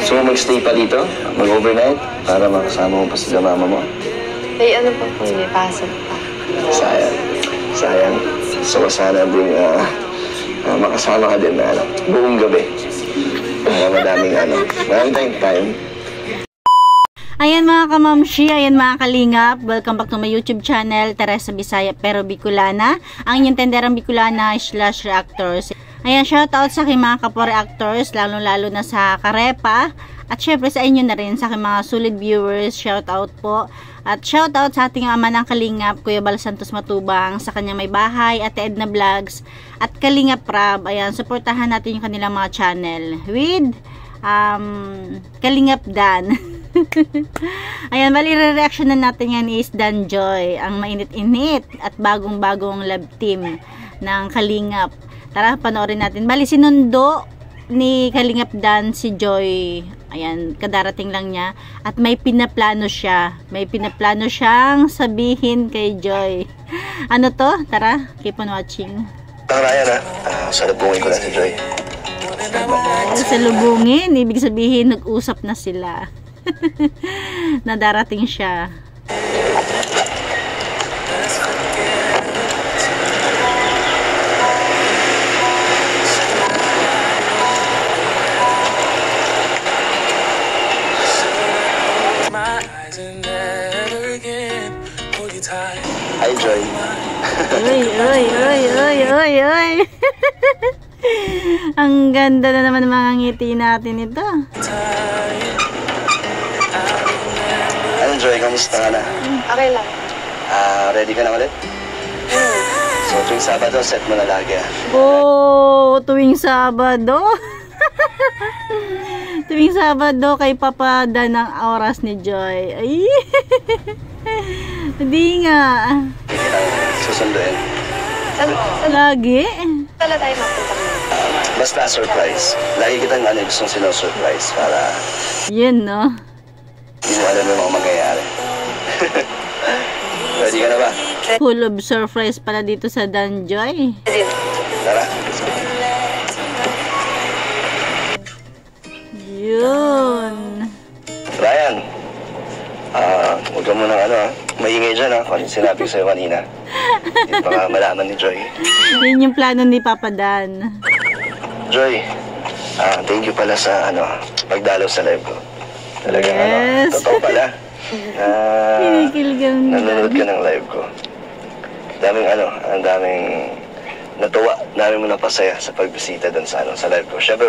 So, magstay pa dito? Mag-overnight? Para makasama mo pa sila mama mo? Ay, ano pa po, may pasok pa. Sayang. Sayang. So, sana din makasama ka din na buong gabi. Maraming time. Ayan mga kamamshi, ayan mga kalingap, welcome back to my YouTube channel, Teresa Bisaya pero Bicolana, ang inyong tenderang Bicolana / reactors. Ayan, shoutout sa aking mga kapo-reactors, lalo na sa Karepa, at syempre sa inyo na rin, sa aking mga solid viewers, shoutout po. At shoutout sa ating ama ng Kalingap, Kuya Bal Santos Matubang, sa kanyang may bahay, Ate Edna Vlogs, at Kalingap Rab. Ayan, supportahan natin yung kanilang mga channel with Kalingap Dan. Ayan, bali re-reaction na natin yan is Dan Joy, ang mainit-init at bagong-bagong love team ng Kalingap. Tara, panoorin natin. Bali sinundo ni Kalingap Dan si Joy. Ayan, kadarating lang niya at may pinaplano siya. May pinaplano siyang sabihin kay Joy. Ano to? Tara, keep on watching. Ryan, salubungin ko na si Joy. Salubungin, ibig sabihin nag-usap na sila. Na darating siya. Hi, Joy. Oy. Ang ganda na naman ng mga ngiti natin ito. Ano, Joy? Kamusta ka na? Okay lang. Ready ka na ulit? So, tuwing Sabado, set mo na lagi. Oh, tuwing Sabado. Tuwing Sabado kay Papa Dan ang oras ni Joy. Ay. Hindi nga. Susunduin. Lagi? Sala tayo mapunta mo. Basta surprise. Lagi kitang gustong sino-surprise para Yun, no? hindi mo alam yung mga mangyayari. Ready ka na ba? Full of surprise pala dito sa Dan Joy. Tara. Yun. Ryan, huwag ka munang maingay dyan kung ano sinabi ko sa'yo kanina. Hindi pa nga malaman ni Joy. Yun yung plano ni Papa Dan. Joy, thank you pala sa pagdalaw sa live ko. Talagang Yes. Totoo pala. Nanonood ka ng live ko. Ang daming natuwa, daming mo napasaya sa pagbisita doon sa live ko. Siyempre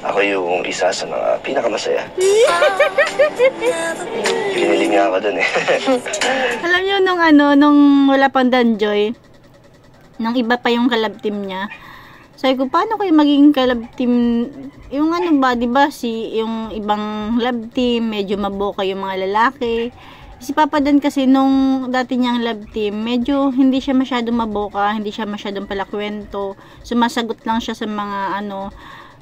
ako yung isa sa mga pinakamasaya. Pinilig nga ako doon eh. Alam nyo, nung wala pang Dan Joy, nung iba pa yung kalab team niya, sabi ko, paano kayo maging kalab team? Yung diba, yung ibang love team, medyo maboka yung mga lalaki. Si Papa Dan kasi nung dati niyang love team, medyo hindi siya masyadong maboka, hindi siya masyadong palakwento. Sumasagot lang siya sa mga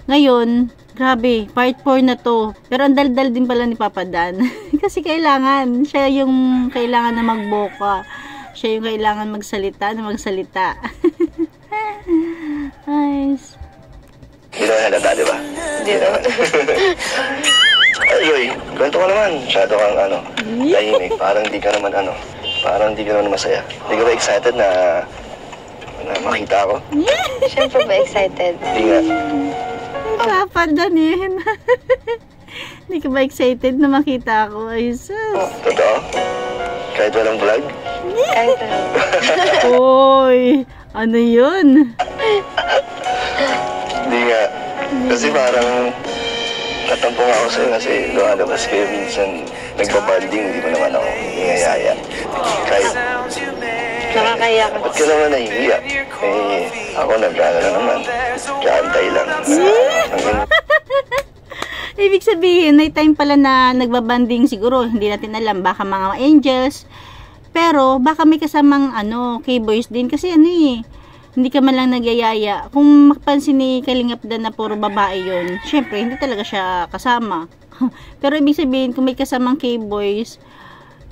Ngayon, grabe, part 4 na to. Pero ang daldal din pala ni Papa Dan. Kasi siya yung kailangan na magboka. Siya yung kailangan magsalita. Nice. Hindi naman halata, di ba? Hindi naman. Ay, Joy, kwento ka naman. Masyado kang tahimik. Parang di ka naman masaya. Hindi ka ba excited na makita ako? Siyempre ba excited? Hindi nga. Papa Dan yun. Hindi ka ba excited na makita ako? Ay, sus. Totoo? Kahit walang vlog? Kahit ano. Oy, ano yun? Hindi nga. Kasi parang natampo nga ako sa'yo kasi lumalabas kayo minsan nagbabanding, hindi mo naman ako niyayaya. Kahit Nakakaya ka. ba't ka naman nahihiya? Ako nag-ano na naman. Kaantay lang. Ibig sabihin, may time pala na nagbabanding siguro, hindi natin alam, baka mga angels. Pero, baka may kasamang K-boys din. Kasi hindi ka man lang nagyayaya. Kung makapansin ni Kalingap Dan na puro babae yun, syempre, hindi talaga siya kasama. Pero ibig sabihin, kung may kasamang K-boys,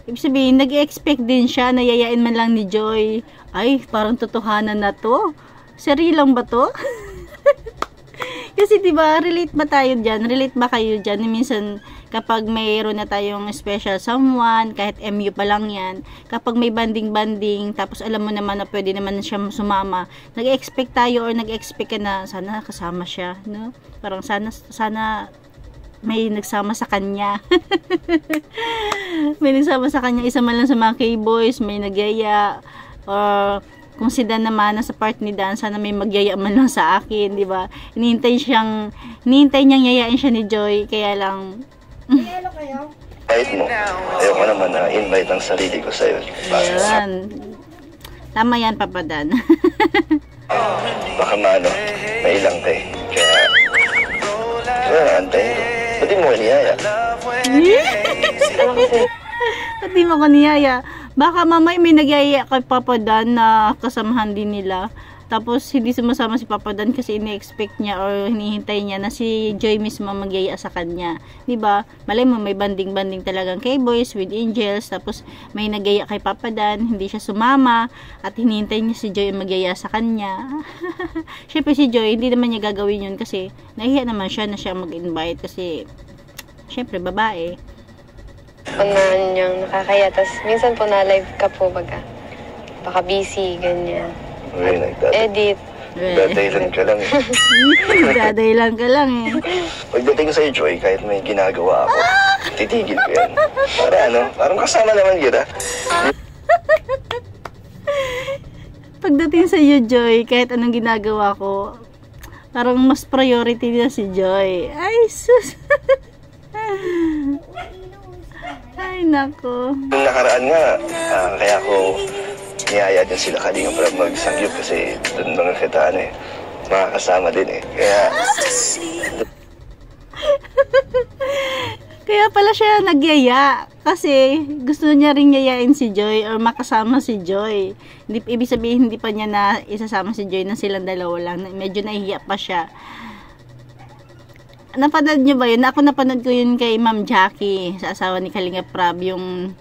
ibig sabihin, nag-expect din siya na yayain man lang ni Joy. Ay, parang totohanan na to. Seri lang ba to? Kasi diba, relate ba tayo dyan? Relate ba kayo dyan? Minsan, kapag mayroon na tayong special someone, kahit MU pa lang yan, kapag may banding-banding, tapos alam mo naman na pwede naman siya sumama, nag-expect tayo or nag-expect ka na, sana kasama siya, no? Parang sana may nagsama sa kanya. May nagsama sa kanya, isa man lang sa mga K-boys, may nagyaya, or kung si Dan naman nasa part ni Dan, sana may magyaya man lang sa akin, di ba? Hinihintay niyang yayain siya ni Joy, kaya lang Invite mo. Ayoko naman na invite ang sarili ko sa'yo. yan. Tama yan, Papa Dan. Baka maano, mailang ka eh. Kaya antayin ko. Ba't di mo niyaya? Ano kasi? At di mo ko niyaya. Baka mamay may nagyaya kay Papa Dan na kasamahan din nila. Tapos hindi sumasama si Papa Dan kasi ini-expect niya or hinihintay niya na si Joy mismo magyaya sa kanya. 'Di ba? Malay mo may banding-banding talagang K-boys with angels, tapos may nagyaya kay Papa Dan, hindi siya sumama at hinihintay niya si Joy magyaya sa kanya. Syempre si Joy hindi naman niya gagawin 'yun kasi nahihiya naman siya na siya mag-invite kasi syempre babae. Unahan niyang nakakaya. Tapos minsan po na-live ka po baga. Baka busy, ganyan. Okay, Edit. Dadaylan ka lang eh. Dadaylan ka lang eh. Pagdating sa'yo, Joy, kahit may ginagawa ako, titigil ko yan. Para ano, parang kasama naman kita. Pagdating sa iyo, Joy, kahit anong ginagawa ko, parang mas priority na si Joy. Ay, sus. Ay, nako. Nung nakaraan nga, kaya ko niyaya din sila kanina para magsangyup kasi doon mga kita makakasama din eh. Kaya pala siya nagyaya kasi gusto niya ring yayain si Joy or makasama si Joy. Hindi, ibig sabihin hindi pa niya na isasama si Joy na silang dalawa lang. Medyo nahihiya pa siya. Napanood niyo ba yun? Ako napanood ko yun kay Ma'am Jackie sa asawa ni Kalingap Prab. Yung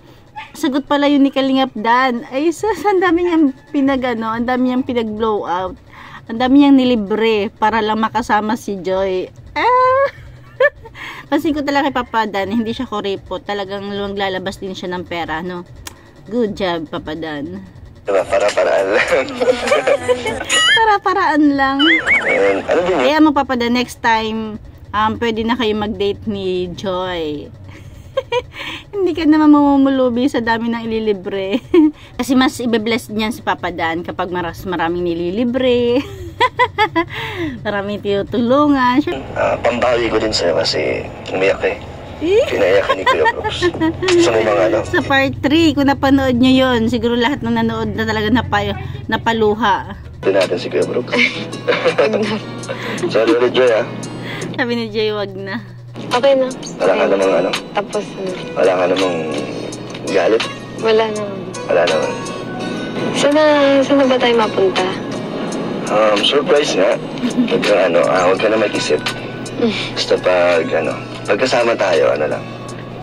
sagot pala yun ni Kalingap Dan. Ay sus, ang dami niyang ang dami niyang pinag-blow out. Ang dami niyang nilibre para lang makasama si Joy. Pansin ko talaga kay Papa Dan, hindi siya korepot. Talagang lalabas din siya ng pera, no? Good job, Papa Dan. Diba, para-paraan lang. Para-paraan lang. Ano din yun? Kaya mo, Papa Dan, next time, pwede na kayo mag-date ni Joy. Hindi ka naman mamumulubi sa dami ng ililibre. Kasi mas ibe-bless niyan si Papa Dan kapag maraming nililibre. Maraming tinutulungan. Pambawi ko din sa'yo kasi umiyak eh. Pinaiyak ni Kuya Brooks. Sa mga Sa part 3, kung napanood nyo yun, siguro lahat ng nanood na talaga napaluha. Ito natin si Kuya Brooks. Sorry ulit, Joy, Sabi ni Joy, wag na. Okay na. Wala ka namang Tapos na. Wala ka namang galit? Wala naman. Wala naman. Saan na ba tayo mapunta? Surprise nga. Huwag ka na mag-isip. Basta pagkasama tayo, lang.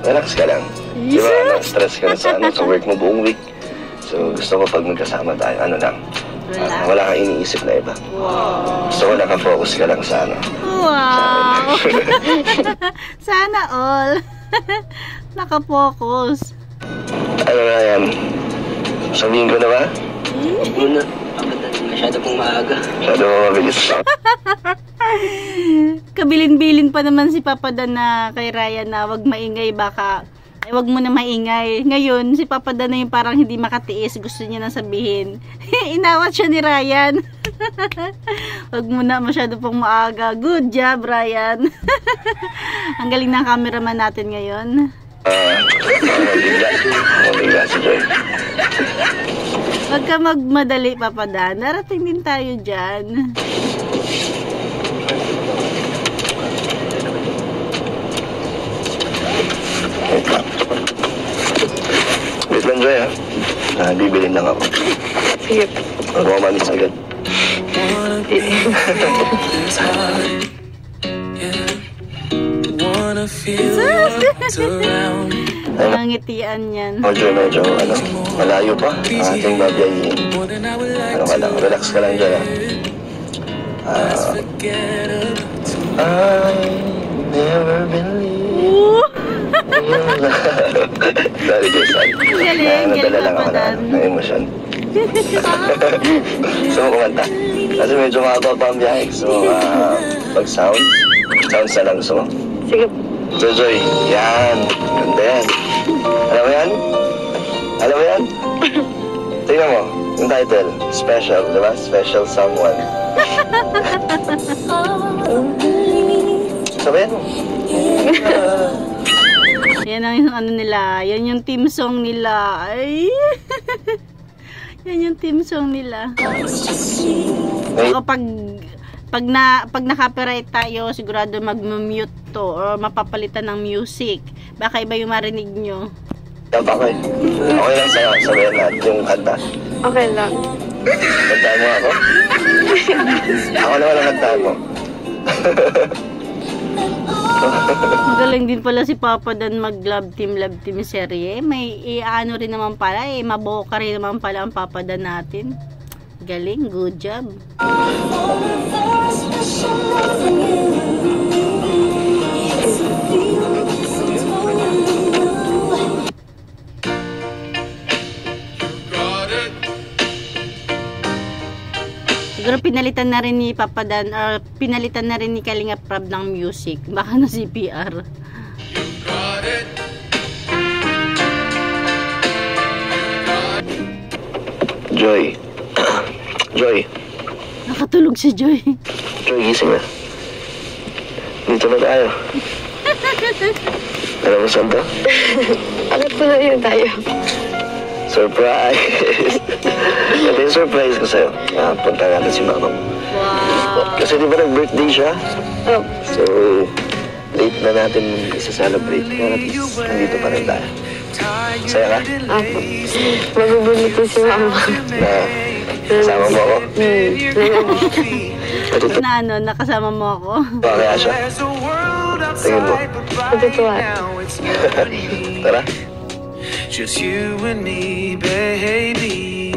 Relax ka lang. Di ba, stress ka na sa work mo buong week. So, gusto ko pag magkasama tayo, lang. Wala kang iniisip na iba. Wow. Gusto ko nakafocus ka lang sa Wow. Sana all. Nakapokus. Ano na yan? Sabihin ko na ba? Una, masyado pong maaga. Masyado mo mabilis pa. Kabilin-bilin pa naman si Papa Dan na kay Ryan na wag maingay, baka wag mo na maingay. Ngayon, si Papa Dan na yung parang hindi makatiis. Gusto niya na sabihin. Inawat siya ni Ryan. Wag mo na, masyado pong maaga. Good job, Ryan. Ang galing ng cameraman natin ngayon. Mabigla si Joy. Wag ka magmadali, Papa Dan. Narating din tayo dyan. Wait lang, Joy, bibilin lang ako. Sige. Huwag mo mamis agad. Nangangitian yan. Medyo, malayo pa. Ating babiyahin. Ka lang, relax ka lang dyan, I never believe in love. Sorry guys, sorry. Nadala lang ako ng emosyon. So, kumanta. Kasi medyo mahaba pa ang biyahe. So, pag sounds na lang gusto mo. Sige. Joy, yan. Ganda yan. Alam mo yan? Alam mo yan? Tingnan mo, yung title, Special, di ba? Special Someone. Sabayan mo. Yan ang ano nila. Yan yung team song nila. Ay. Yan yung team song nila. Pag na-copyright tayo, sigurado mag-mute to or mapapalitan ng music. Baka iba yung marinig nyo. Okay. Okay lang sa'yo. Sabayan natin yung kanta. Okay lang. Kantaan mo ako? Ako naman ang kantaan mo. Magaling din pala si Papa Dan mag-love team serye. May ano rin naman pala maboka rin naman pala ang Papa Dan natin. Galing, good job. Siguro pinalitan na rin ni Papa Dan or pinalitan na rin ni Kalinga Prab ng music. Baka na CPR. Joy. Joy. Nakatulog si Joy. Joy, gising na. Dito na tayo. Alam mo saan to? Agad po na yun tayo. Surprise! Ito yung surprise ko sa'yo. Punta natin si mama mo. Wow. Kasi di ba nag-birthday siya? Oh. So, late na natin isa-celebrate. Kaya at least nandito pa rin tayo. Saya ka? Apo. Magbubunot po si mama. Na kasama mo ako? Matutuwa Na ano, nakasama mo ako. kaya siya? Tingin mo. Matutuwa. Tara. Just you and me, baby.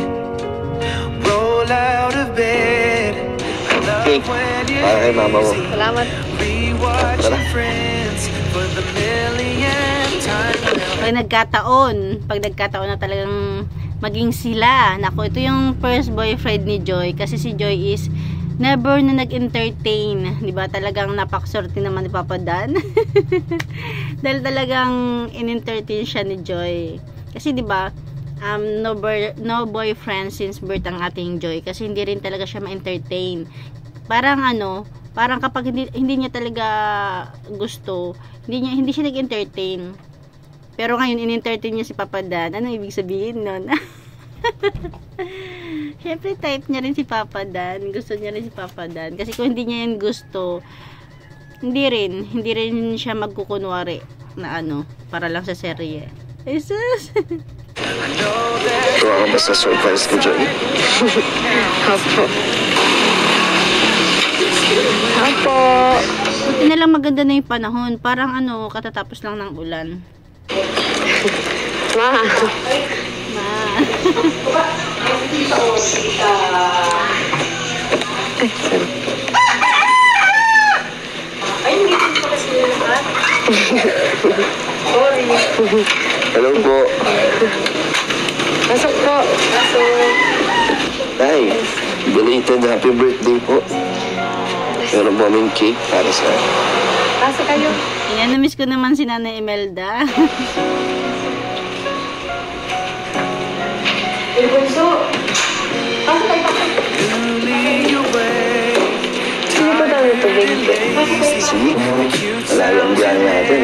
Roll out of bed. I love Cake. when you Para kay mama mo. Salamat. rewatch Tara. your friends for the millionth time. Pag nagkataon na talagang maging sila. Naku, ito yung first boyfriend ni Joy. Kasi si Joy is never na nag-entertain. Diba? Talagang napaksorte naman ni Papa Dan. Dahil talagang in-entertain siya ni Joy. Kasi diba, no boyfriend since birth ang ating Joy. Kasi hindi rin talaga siya ma-entertain. Parang parang kapag hindi niya talaga gusto, hindi siya nag-entertain. Pero ngayon, in-entertain niya si Papa Dan. Ano ibig sabihin nun? Siyempre, type niya rin si Papa Dan. Gusto niya rin si Papa Dan. Kasi kung hindi niya yan gusto, hindi rin siya magkukunwari na para lang sa serye. Jesus! Ito ako basta surprise ko, Joy. Apo. Apo. Buti na lang maganda na yung panahon. Parang katatapos lang ng ulan. Ma. Ay, sorry. Hello po. Pasok po. Ay, belated happy birthday po. Meron po aming cake para sa... Pasok kayo. Yan, na-miss ko naman si Nanay Imelda. Bunso. Pasok kayo. Sino po tayo tubig? Sige, malayo ang biyahe natin.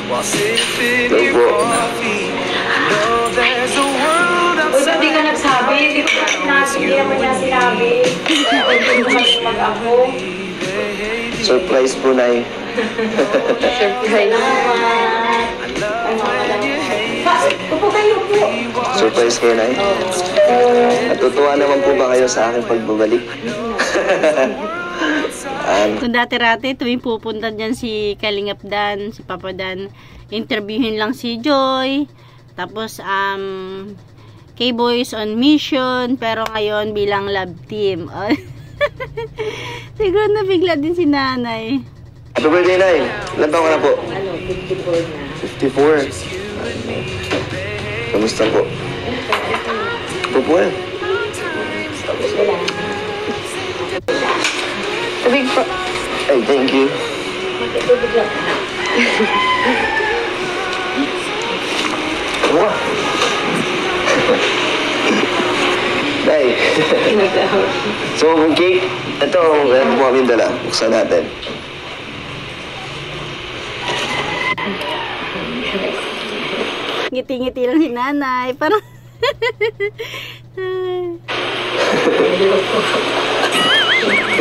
Hello po. Uy, ba't di ka nagsabi? Hindi ko hindi naman niya sinabi. Hindi ko mag-ako. Surprise po, Nay. Surprise. Upo kayo po. Surprise kayo, Nay. Natutuwa naman po ba kayo sa aking pagbabalik? Kung dati-rati, tuwing pupunta dyan si Kalingap Dan, si Papa Dan, interviewin lang si Joy. Tapos, K-Boys on mission. Pero ngayon, bilang love team. Siguro nabigla din si nanay. Happy birthday, Nay. Ilan taon ka na po? 54 na. 54. Kamusta po? Ito po eh. Tubig po. Ay, thank you. Matutubig lang ka. Ano ka? Nay. So, yung cake, ito, meron po kami dala. Buksan natin. Ngiti-ngiti lang si nanay. Parang...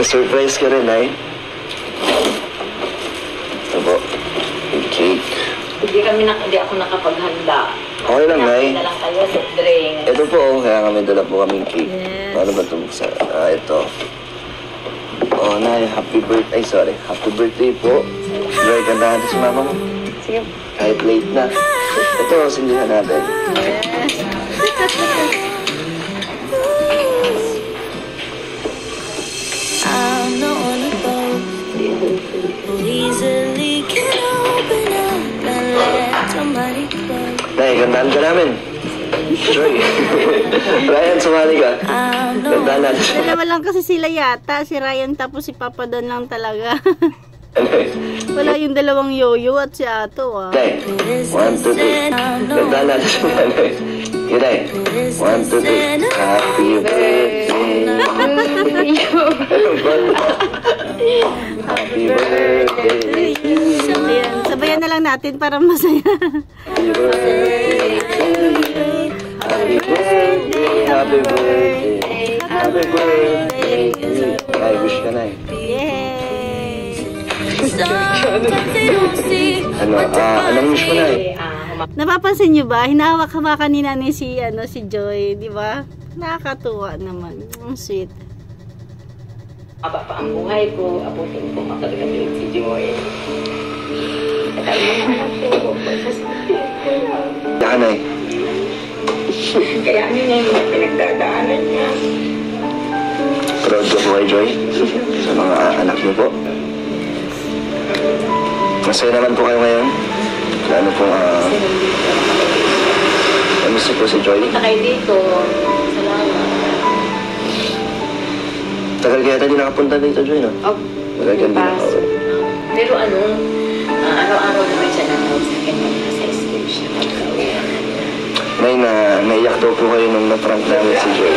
Surprise ka rin, Nay. Ito po. Yung cake. Hindi ako nakapaghanda. Okay lang, Nay. Na lang kayo, soft drink. Ito po, kaya kami dala po kaming cake. Yes. Paano ba ito buksan? Ito. Oh, Nay, happy birthday. Sorry, happy birthday po. Enjoy ka natin si mama mo. Sige. Kahit late na. Ito, sindihan natin. I'm not one of those who easily can open up and let somebody close. Nay, gandaan ka namin. Joy. Ryan, sumali ka. I'm not Gandaan natin. Dalawa lang kasi sila yata. Si Ryan tapos si Papa Don lang talaga. Wala yung dalawang yoyo at si Ato ah. Nay, 1, 2, 3. Gandaan natin si Nanay. Yun, Nay. 1, 2, 3. Happy birthday. Happy birthday. Ayan, sabayan na lang natin para masaya. Happy birthday. Happy birthday. Happy birthday. Happy birthday. Nay, wish ka, Nay. Yay! they don't see. Anong wish mo, Nay? Napapansin nyo ba? Hinahawak-hawakan ni nanay si Joy, di ba? Nakakatuwa naman. Ang sweet. Aba pa ang buhay ko, abutin ko makagaling si Joy. Kaya mga anak ko, Naka, Nay. kaya ano niya yung pinagdadaanan niya. Proud ka po kay Joy sa mga anak niyo po. Masaya naman po kayo ngayon. Lalo po, namiss po si Joy. Punta kayo dito. Salamat. Tagal kaya tayo nakapunta dito, Joy, no? Oh, Tagal kaya hindi nakauwi. pero araw-araw naman siya nanood sa akin pag nasa school siya. Nay, naiyak daw po kayo nung na-prank namin si Joy.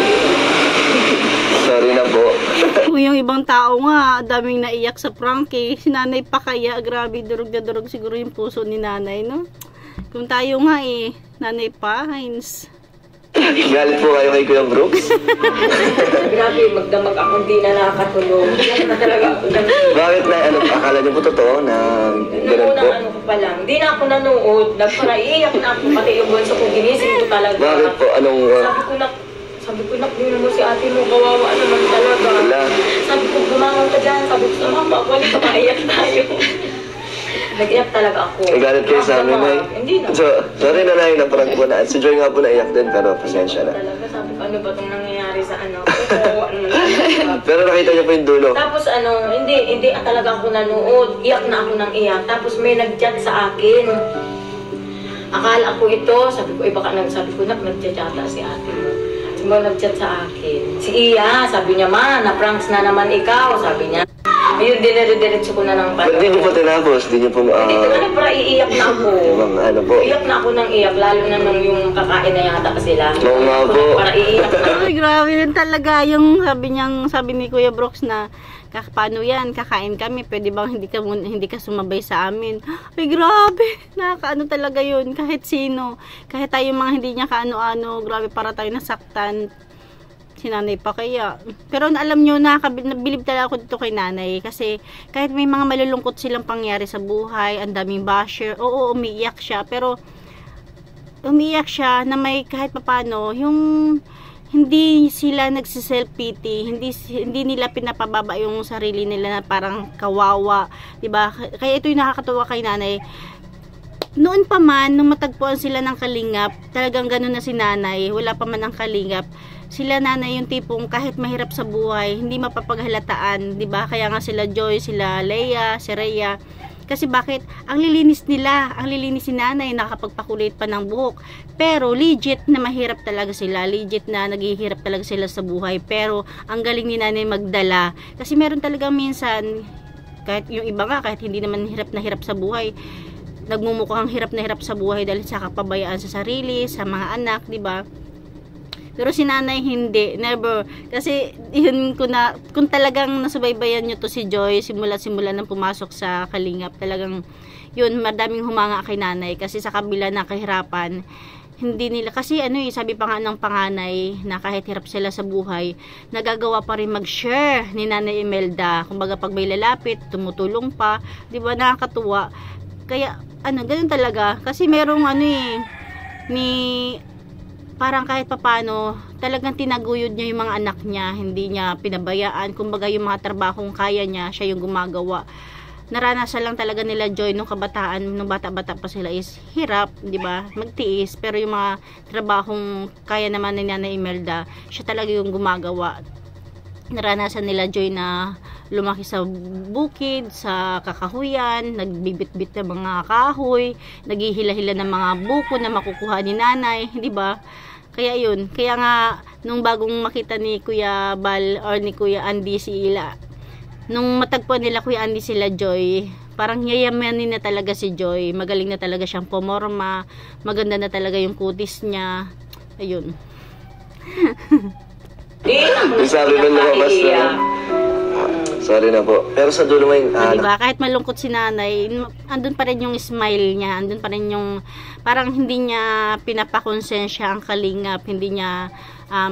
Sorry na po. Kung yung ibang tao nga, daming naiyak sa prank eh. Si nanay pa kaya, grabe, durog na durog siguro yung puso ni nanay, no? Kung tayo nga eh, nanay pa, Hines. Galit po kayo kay Kuya Brooks. Grabe, magdamag ako, hindi na nakakatulog. Yan na talaga ako. Bakit na, akala niyo po totoo na Noong ganun po? unang ko pa lang, di na ako nanood. Nagparaiyak na ako, pati yung bunso ko, ginising ko talaga. Bakit po? Anong, Sabi ko, tingnan mo si ate mo, kawawa naman talaga. wala? Sabi ko, bumangon ka dyan. Sabi ko, mama, wali ka, maiyak tayo. Nag-iyak talaga ako. Galit kayo sa amin, Nay. Hindi na. So, sorry na, Nay, na-prank po na. Si Joy nga po naiyak din, pero pasensya na. Talaga, sabi ko, ano ba itong nangyayari sa anak ko? Kawawa naman talaga. Pero nakita niyo po yung dulo. Tapos hindi talaga ako nanood. Iyak na ako ng iyak. Tapos may nag-chat sa akin. Akala ko ito, sabi ko, baka sabi ko, nag-chat yata si ate mo. Sabi mo, nag-chat sa akin. Si Iya, sabi niya, ma, na-pranks na naman ikaw, sabi niya. Ayun, dinire-diretso ko na ng Ba't di niyo po tinapos? Di niyo po, Hindi ko na para iiyak na ako. Ibang ano po. Iyak na ako ng iyak, lalo na nung yung kakain na yata sila. Oo nga po. Para iiyak na. Ay, grabe yun talaga. Yung sabi ni Kuya Brooks na, paano yan, kakain kami, pwede bang hindi ka sumabay sa amin? Ay, grabe. Nakakaano talaga yun. Kahit sino. Kahit tayo mga hindi niya kaano-ano, grabe para tayo nasaktan. Si nanay pa kaya. Pero alam nyo, nabilib talaga ako dito kay nanay. Kasi kahit may mga malulungkot silang pangyari sa buhay, ang daming basher, oo, umiiyak siya. Pero umiiyak siya na may kahit papano, yung hindi sila nagsiself-pity, hindi nila pinapababa yung sarili nila na parang kawawa. Diba? Kaya ito yung nakakatuwa kay nanay. Noon pa man, nung matagpuan sila ng kalingap, talagang gano'n na si nanay, wala pa man ang kalingap, sila nanay yung tipong kahit mahirap sa buhay, hindi mapapaghalataan, 'di ba? Kaya nga sila Joy, sila Leia, si Rhea. Kasi bakit? Ang lilinis nila, ang lilinis si nanay, nakapagpakulit pa ng buhok. Pero legit na mahirap talaga sila, legit na naghihirap talaga sila sa buhay. Pero ang galing ni nanay magdala. Kasi meron talagang minsan, kahit yung iba nga, kahit hindi naman hirap na hirap sa buhay, nagmumukhang hirap na hirap sa buhay dahil sa kapabayaan sa sarili, sa mga anak, 'di ba? Pero si nanay hindi, never. Kasi yun kung talagang nasubaybayan nyo to si Joy simula nang pumasok sa Kalingap, talagang yun, madaming humanga kay nanay kasi sa kabila ng kahirapan, hindi nila, kasi sabi pa nga ng panganay na kahit hirap sila sa buhay, nagagawa pa rin mag-share ni Nanay Imelda. Kumbaga pag may lalapit, tumutulong pa, 'di ba? Nakakatuwa. Kaya ganun talaga kasi merong parang kahit papano talagang tinaguyod niya yung mga anak niya, hindi niya pinabayaan. Kumbaga yung mga trabahong kaya niya, siya yung gumagawa. Naranasan lang talaga nila Joy nung kabataan, nung bata-bata pa sila is hirap, 'di ba? Magtiis, pero yung mga trabahong kaya naman ni Nanay Imelda, siya talaga yung gumagawa. Naranasan nila Joy na lumaki sa bukid, sa kakahuyan, nagbibit-bit ng mga kahoy, naghihila-hila ng mga buko na makukuha ni nanay, 'di ba? Kaya yun, kaya nga nung bagong makita ni Kuya Bal or ni Kuya Andy si Ila, nung matagpuan nila Kuya Andy sila Joy, parang yayamanin na talaga si Joy, magaling na talaga siyang pumorma, maganda na talaga yung kutis niya. Ayun. Sabi mo lumabas na. Sorry na po. Pero sa dulo may diba, kahit malungkot si nanay, andun pa rin yung smile niya, andun pa rin yung parang hindi niya pinapakonsensya ang Kalingap, hindi niya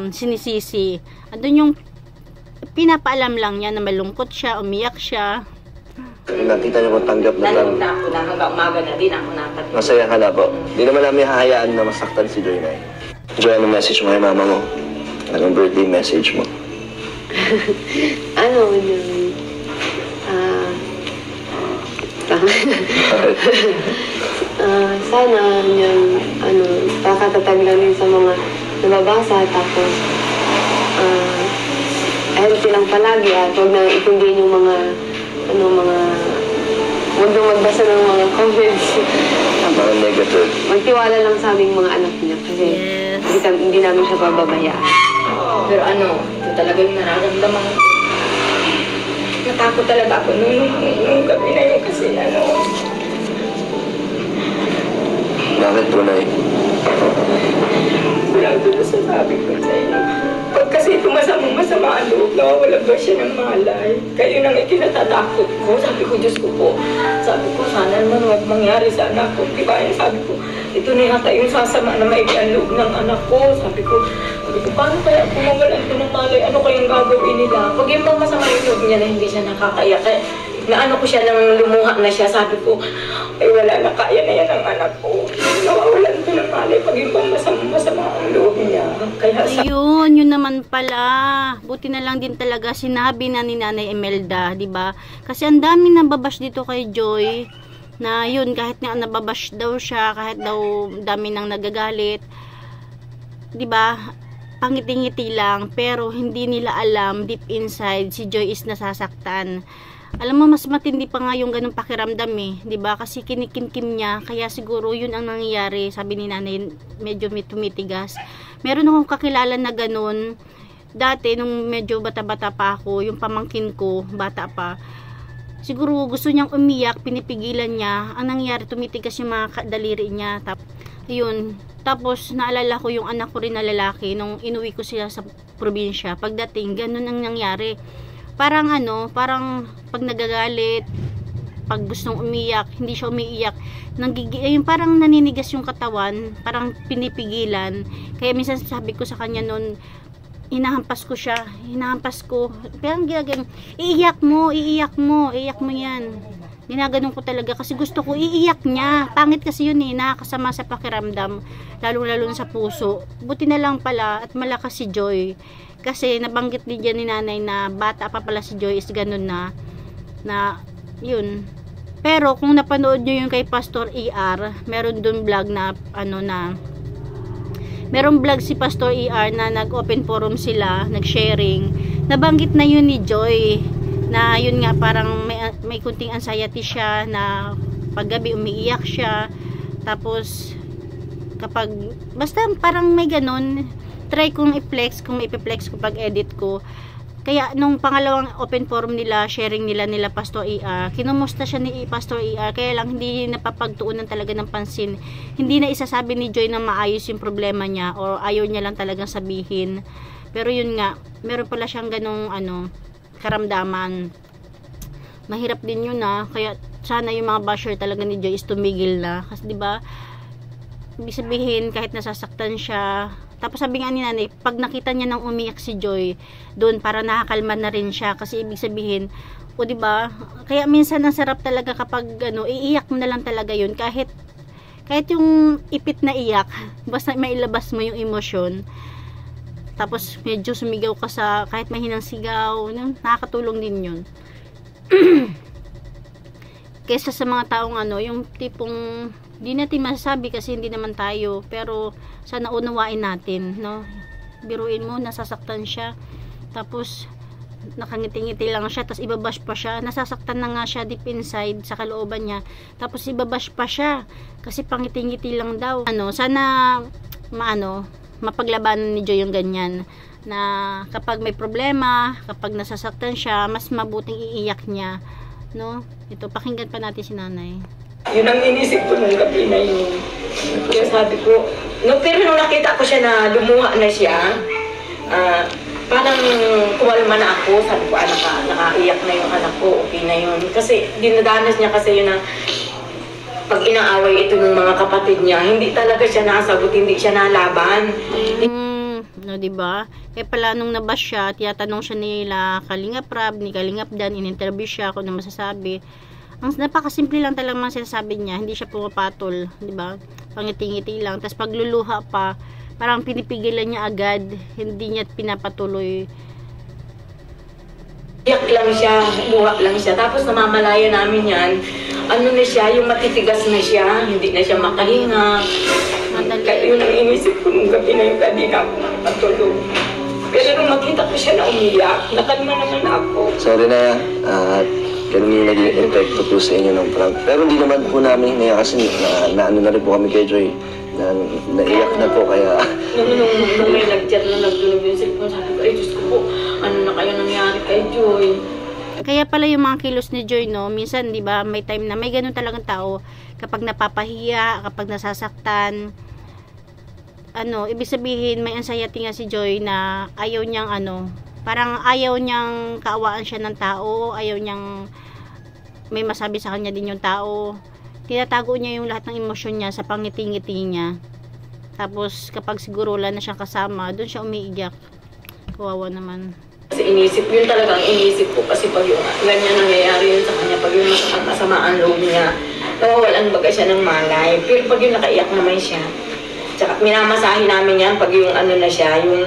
sinisisi. Andun yung pinapaalam lang niya na malungkot siya, umiyak siya. Nakita niyo kung tanggap na lang. Na ako na hanggang umaga na din ako napatid. Masaya ka na po. Hindi naman namin hahayaan na masaktan si Joy na. Joy, anong message mo kay mama mo? Anong birthday message mo? Sana yung pakatatag lang din sa mga nababasa, tapos healthy lang palagi at huwag na itindihin yung mga huwag na magbasa ng mga comments. Mga negative. Magtiwala lang sa aming mga anak niya kasi hindi namin siya pababayaan. Pero ito talaga yung nararamdaman ko. Natakot talaga ako nung gabi na yun kasi Bakit po, Nay? Wala doon sa sabi ko sa inyo. Pag kasi masama ang loob, nawawalan ba siya ng malay? Kayo nang ikinatatakot ko. Sabi ko, Diyos ko po. Sabi ko, sana naman huwag mangyari sa anak ko. Diba yung sabi ko, ito na yata yung sasama na maibigan loob ng anak ko. Sabi ko, paano kaya kung mawalan ko ng malay? Ano kayang gagawin nila? Pag yung masama yung loob niya na hindi siya nakakaya. Kaya ko siya nang lumuha na siya. Sabi ko, ay wala na, kaya na yan ang anak ko. Nawawalan ko ng malay pag yung masama ang loob niya. Kaya ayun, yun naman pala. Buti na lang din talaga sinabi na ni Nanay Imelda, 'di ba? Kasi ang dami nang babash dito kay Joy na yun, kahit nga nababash daw siya, kahit daw dami nang nagagalit, 'di ba? Pangiti-ngiti lang, pero hindi nila alam deep inside si Joy is nasasaktan. Alam mo, mas matindi pa nga yung ganung pakiramdam diba? Kasi kinikim-kim niya, kaya siguro yun ang nangyayari. Sabi ni nanay, medyo tumitigas. Meron akong kakilala na ganun. Dati, nung medyo bata-bata pa ako, yung pamangkin ko, bata pa, siguro gusto niyang umiyak, pinipigilan niya. Ang nangyayari, tumitigas yung mga daliri niya. Tapos, naalala ko yung anak ko rin na lalaki, nung inuwi ko sila sa probinsya. Pagdating, ganun ang nangyari. Parang parang pag nagagalit, pag gustong umiyak, hindi siya umiiyak, yung parang naninigas yung katawan, parang pinipigilan. Kaya minsan sabi ko sa kanya noon, hinahampas ko. Parang ginagano, iiyak mo yan. Ginaganon ko talaga kasi gusto ko iiyak niya. Pangit kasi yun nakakasama sa pakiramdam, lalo sa puso. Buti na lang pala at malakas si Joy. Kasi nabanggit din dyan ni nanay na bata pa pala si Joy is ganun na yun. Pero kung napanood nyo yung kay Pastor ER, meron dun vlog na na merong vlog si Pastor ER na nag-open forum sila, nag-sharing. Nabanggit na yun ni Joy na yun nga parang may kunting anxiety siya na paggabi umiiyak siya. Tapos kapag basta parang may ganun, try kong i-flex kung mai-flex ko pag edit ko. Kaya nung pangalawang open forum nila, sharing nila Pastor ER, kinumusta siya ni Pastor ER, kaya lang hindi napapagtuunan talaga ng pansin. Hindi na isasabi ni Joy na maayos yung problema niya o ayaw niya lang talagang sabihin. Pero yun nga, meron pala siyang ganong karamdaman. Mahirap din yun kaya sana yung mga basher talaga ni Joy is tumigil na. Kasi diba, ibig sabihin kahit nasasaktan siya. Tapos sabi nga ni nanay, pag nakita niya nang umiyak si Joy, doon para nakakalma na rin siya. Kasi ibig sabihin, o diba, kaya minsan ang sarap talaga kapag iiyak mo na lang talaga yun. Kahit yung ipit na iyak, basta mailabas mo yung emosyon. Tapos medyo sumigaw ka sa, kahit mahinang sigaw, nakakatulong din yun. Kesa sa mga taong yung tipong, di natin masasabi kasi hindi naman tayo, pero sana unawain natin, no? Biruin mo, nasasaktan siya, tapos nakangiti-ngiti lang siya, tapos ibabash pa siya, nasasaktan na nga siya deep inside sa kalooban niya, tapos ibabash pa siya kasi pangiti-ngiti lang daw. Sana mapaglabanan ni Joy yung ganyan, na kapag may problema, kapag nasasaktan siya, mas mabuting iiyak niya, no? Ito, pakinggan pa natin si nanay. Yun ang inisip ko nung gabi na yun. Kaya sabi ko, pero nung nakita ko siya na lumuha na siya, parang kumalma na ako. Sabi ko, nakaiyak na yung anak ko, okay na yun. Kasi dinadanas niya kasi yun na pag inaaway ito ng mga kapatid niya, hindi talaga siya nasagot, hindi siya nalaban. Diba? Kaya pala nung nabash siya, tiyatanong siya nila Kalingap Rab, ni Kalingap Dan, in-interview siya kung ano masasabi. Ang napakasimple lang talaga mga sinasabi niya, hindi siya pumapatol, di ba? Pangiti-ngiti lang. Tapos pagluluha pa, parang pinipigilan niya agad, hindi niya pinapatuloy. Iyak lang siya, buha lang siya. Tapos namamalaya namin yan, na siya, yung matitigas na siya, hindi na siya makahinga. Kaya yun ang inisip ko nung gabi na yung kanina ako nakapatulog. Pero nung makita ko siya na umiyak, nakalma naman ako. Sorry na, ganun yung naging epekto po sa inyo ng prank. Pero hindi naman po namin hinaya kasi na rin po kami kay Joy. Naiyak na po kaya... Nung may nag-chat na nagdunog yung cellphone, sabi ko, ay Diyos ko po, ano na kayo nangyari kay Joy? Kaya pala yung mga kilos ni Joy, no, minsan, di ba, may time na may ganun talagang tao, kapag napapahiya, kapag nasasaktan, ibig sabihin, may anxiety nga si Joy na ayaw niyang, parang ayaw niyang kaawaan siya ng tao, ayaw niyang may masabi sa kanya din yung tao. Tinatago niya yung lahat ng emosyon niya sa pangiti-ngiti niya. Tapos, kapag siguro wala na siyang kasama, doon siya umiiyak. Kawawa naman. Kasi yun talagang inisip ko kasi pag yung ganyan nangyayari yun sa kanya, pag yung kasamaan loob niya, nawawalan baga siya ng malay. Pero pag yung nakaiyak naman siya, tsaka minamasahin namin yan pag yung na siya, yung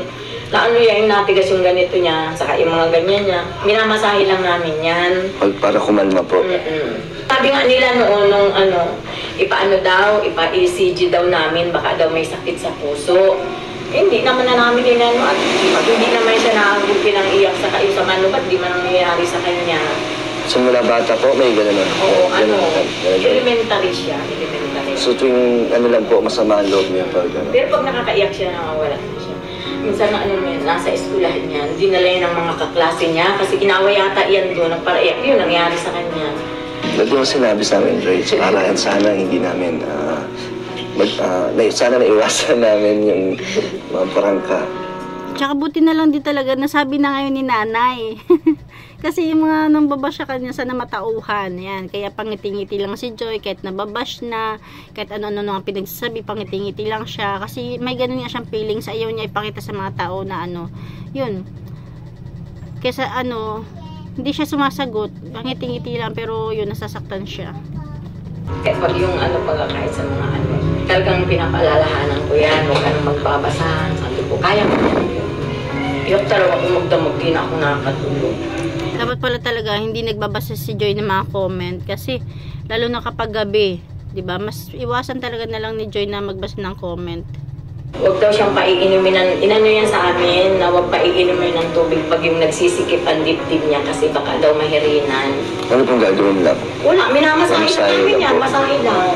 yung natigas yung ganito niya, saka yung mga ganyan niya, minamasahin lang namin yan. Para kumalma po. Sabi nga nila noon, ipa-ECG daw namin, baka daw may sakit sa puso. Hindi naman na namin at pag hindi naman siya nakagupi ng iyak sa kayo sa ba't di man nangyayari sa kanya. So mula bata po, may gano'n na? Oo, elementary siya, elementary. So tuwing lang po, masama ang loob niya pag gano'n? Pero pag nakakaiyak siya, nakawala na siya. Minsan nasa eskwelahan niya, dinala yan ng mga kaklase niya kasi inaway yata yan doon, nagparaiyak yun, nangyari sa kanya. Ba't yung sinabi sa amin, Joy, sana hindi namin, sana naiwasan namin yung mga prangka. Tsaka buti na lang din talaga, nasabi na ngayon ni nanay. Kasi yung mga nambabash sa kanya, sana matauhan. Yan. Kaya pangiti-ngiti lang si Joy, kahit nababash na, kahit ano-ano nga pinagsasabi, pangiti-ngiti lang siya. Kasi may ganun nga siyang feeling sa ayaw niya ipakita sa mga tao na yun. Kesa hindi siya sumasagot, pangiti-ngiti lang, pero yun, nasasaktan siya. Kaya pag yung pagkakait sa mga talagang pinapaalalahanan ko yan, huwag ka nang magbabasahan. Sabi ko, kaya mo yan yun. Iyok talaga kung magdamag din ako nakakatulog. Dapat pala talaga hindi nagbabasa si Joy ng mga comment kasi lalo na kapag gabi, 'di ba? Mas iwasan talaga na lang ni Joy na magbasa ng comment. Huwag daw siyang paiinumin ng, inano yan sa amin, na huwag paiinumin ng tubig pag yung nagsisikip ang dibdib niya kasi baka daw mahirinan. Ano pong gagawin lang? Wala, minamasahe Masahe na namin lang yan, po. masahe lang.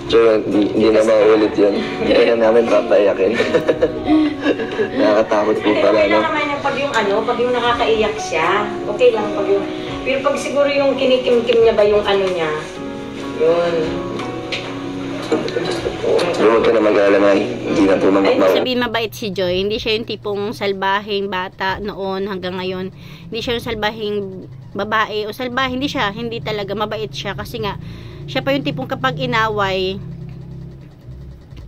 So, hindi na maulit yun. Hindi na namin papayakin. Nakakatakot po Hindi, pala, okay no? lang naman yung pag yung ano, pag yung nakakaiyak siya, okay lang pag yung, pero pag siguro yung kinikimkim niya ba yung ano niya, yun. Huwag ka na mag-alala, hindi na po Sabihin mabait si Joy, hindi siya yung tipong salbahing bata noon hanggang ngayon. Hindi siya yung salbahing babae o salbahe, hindi siya, hindi talaga, mabait siya kasi nga, siya pa yung tipong kapag inaway,